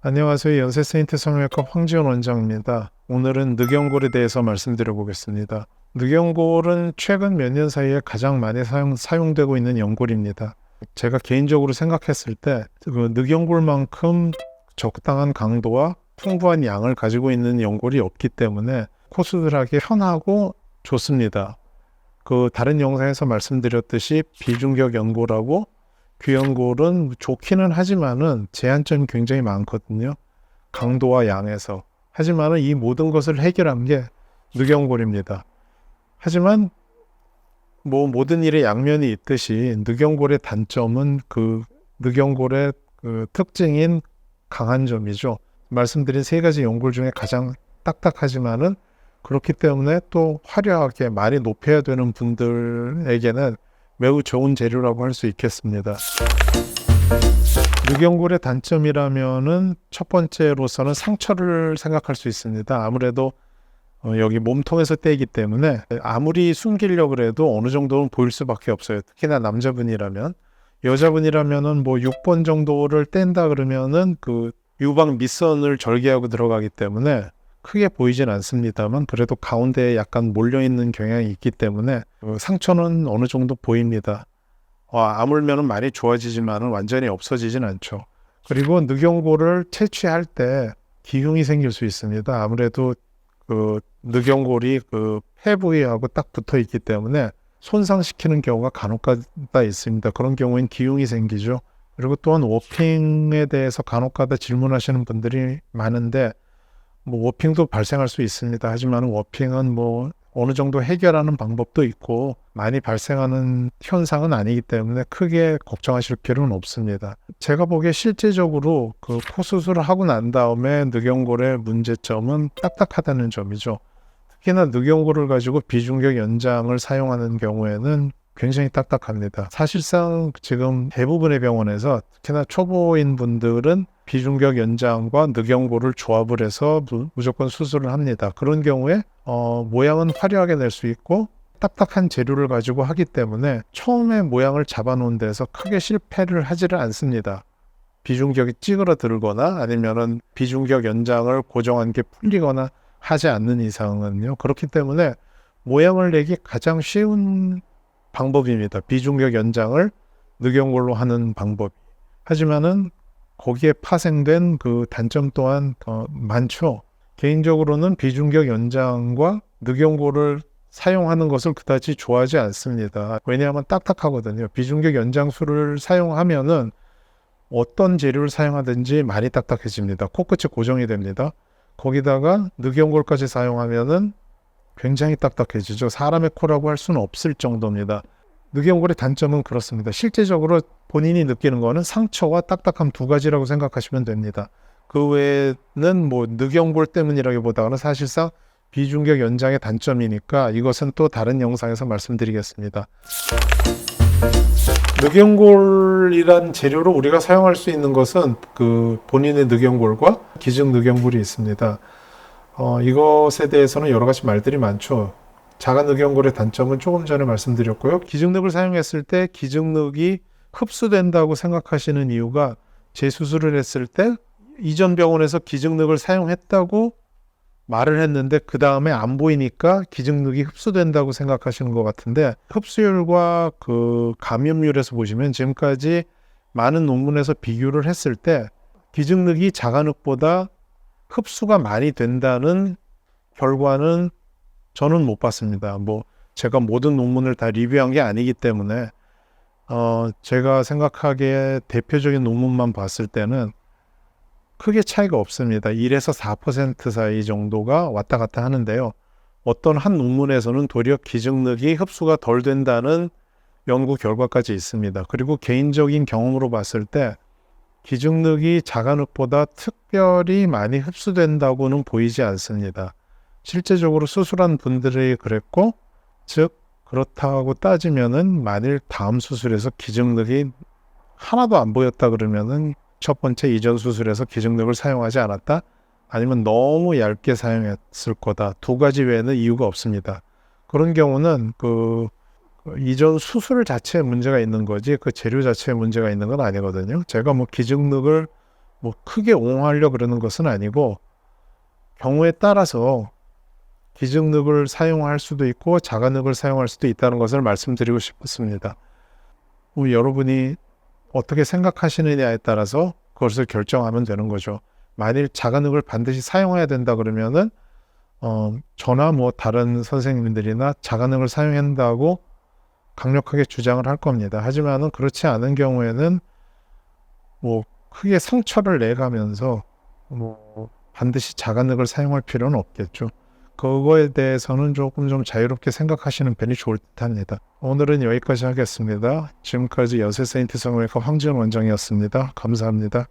안녕하세요. 연세세인트 성형외과 황지원 원장입니다. 오늘은 늑연골에 대해서 말씀드려 보겠습니다. 늑연골은 최근 몇 년 사이에 가장 많이 사용되고 있는 연골입니다. 제가 개인적으로 생각했을 때 그 늑연골만큼 적당한 강도와 풍부한 양을 가지고 있는 연골이 없기 때문에 코수술하기 편하고 좋습니다. 그 다른 영상에서 말씀드렸듯이 비중격 연골하고 귀연골은 좋기는 하지만은 제한점이 굉장히 많거든요. 강도와 양에서. 하지만은 이 모든 것을 해결한 게 늑연골입니다. 하지만 뭐 모든 일에 양면이 있듯이 늑연골의 단점은 그 늑연골의 그 특징인 강한 점이죠. 말씀드린 세 가지 연골 중에 가장 딱딱하지만은 그렇기 때문에 또 화려하게 많이 높여야 되는 분들에게는 매우 좋은 재료라고 할 수 있겠습니다. 늑연골의 단점이라면은 첫 번째로서는 상처를 생각할 수 있습니다. 아무래도 여기 몸통에서 떼기 때문에 아무리 숨기려고 해도 어느 정도는 보일 수밖에 없어요. 특히나 남자분이라면. 여자분이라면은 뭐 6번 정도를 뗀다 그러면은 그 유방 밑선을 절개하고 들어가기 때문에 크게 보이진 않습니다만 그래도 가운데에 약간 몰려있는 경향이 있기 때문에 상처는 어느 정도 보입니다. 아물면 많이 좋아지지만 완전히 없어지진 않죠. 그리고 늑연골을 채취할 때 기흉이 생길 수 있습니다. 아무래도 그 늑연골이 그 폐 부위하고 딱 붙어 있기 때문에 손상시키는 경우가 간혹가다 있습니다. 그런 경우엔 기흉이 생기죠. 그리고 또한 워핑에 대해서 간혹가다 질문하시는 분들이 많은데 뭐 워핑도 발생할 수 있습니다. 하지만 워핑은 뭐 어느 정도 해결하는 방법도 있고 많이 발생하는 현상은 아니기 때문에 크게 걱정하실 필요는 없습니다. 제가 보기에 실제적으로 그 코 수술을 하고 난 다음에 늑연골의 문제점은 딱딱하다는 점이죠. 특히나 늑연골을 가지고 비중격 연장을 사용하는 경우에는 굉장히 딱딱합니다. 사실상 지금 대부분의 병원에서 특히나 초보인 분들은 비중격 연장과 늑연골을 조합을 해서 무조건 수술을 합니다. 그런 경우에 모양은 화려하게 낼 수 있고 딱딱한 재료를 가지고 하기 때문에 처음에 모양을 잡아놓은 데서 크게 실패를 하지를 않습니다. 비중격이 찌그러들거나 아니면은 비중격 연장을 고정한 게 풀리거나 하지 않는 이상은요. 그렇기 때문에 모양을 내기 가장 쉬운 방법입니다. 비중격 연장을 늑연골로 하는 방법. 하지만은 거기에 파생된 그 단점 또한 더 많죠. 개인적으로는 비중격 연장과 늑연골을 사용하는 것을 그다지 좋아하지 않습니다. 왜냐하면 딱딱하거든요. 비중격 연장술을 사용하면은 어떤 재료를 사용하든지 많이 딱딱해집니다. 코끝이 고정이 됩니다. 거기다가 늑연골까지 사용하면은 굉장히 딱딱해지죠. 사람의 코라고 할 수는 없을 정도입니다. 늑연골의 단점은 그렇습니다. 실제적으로 본인이 느끼는 거는 상처와 딱딱함 두 가지라고 생각하시면 됩니다. 그 외에는 뭐 늑연골 때문이라기보다는 사실상 비중격 연장의 단점이니까 이것은 또 다른 영상에서 말씀드리겠습니다. 늑연골이란 재료로 우리가 사용할 수 있는 것은 그 본인의 늑연골과 기증 늑연골이 있습니다. 이것에 대해서는 여러 가지 말들이 많죠. 자가 늑연골의 단점은 조금 전에 말씀드렸고요. 기증늑을 사용했을 때 기증늑이 흡수된다고 생각하시는 이유가 재수술을 했을 때 이전 병원에서 기증늑을 사용했다고 말을 했는데 그 다음에 안 보이니까 기증늑이 흡수된다고 생각하시는 것 같은데 흡수율과 그 감염률에서 보시면 지금까지 많은 논문에서 비교를 했을 때 기증늑이 자가늑보다 흡수가 많이 된다는 결과는 저는 못 봤습니다. 뭐 제가 모든 논문을 다 리뷰한 게 아니기 때문에 제가 생각하기에 대표적인 논문만 봤을 때는 크게 차이가 없습니다. 1에서 4% 사이 정도가 왔다 갔다 하는데요. 어떤 한 논문에서는 도리어 기증늑이 흡수가 덜 된다는 연구 결과까지 있습니다. 그리고 개인적인 경험으로 봤을 때 기증늑이 자가늑보다 특별히 많이 흡수된다고는 보이지 않습니다. 실제적으로 수술한 분들이 그랬고, 즉 그렇다고 따지면은 만일 다음 수술에서 기증늑이 하나도 안 보였다 그러면은 첫 번째 이전 수술에서 기증늑을 사용하지 않았다? 아니면 너무 얇게 사용했을 거다. 두 가지 외에는 이유가 없습니다. 그런 경우는 이전 수술 자체에 문제가 있는 거지 그 재료 자체에 문제가 있는 건 아니거든요. 제가 뭐 기증늑을 뭐 크게 옹호하려고 그러는 것은 아니고 경우에 따라서 기증늑을 사용할 수도 있고 자가늑을 사용할 수도 있다는 것을 말씀드리고 싶습니다. 여러분이 어떻게 생각하시느냐에 따라서 그것을 결정하면 되는 거죠. 만일 자가늑을 반드시 사용해야 된다 그러면은 저나 뭐 다른 선생님들이나 자가늑을 사용해야 한다고 강력하게 주장을 할 겁니다. 하지만은 그렇지 않은 경우에는 뭐 크게 상처를 내가면서 뭐 반드시 자가늑을 사용할 필요는 없겠죠. 그거에 대해서는 조금 좀 자유롭게 생각하시는 편이 좋을 듯합니다. 오늘은 여기까지 하겠습니다. 지금까지 여세세인트 성형외과 황지연 원장이었습니다. 감사합니다.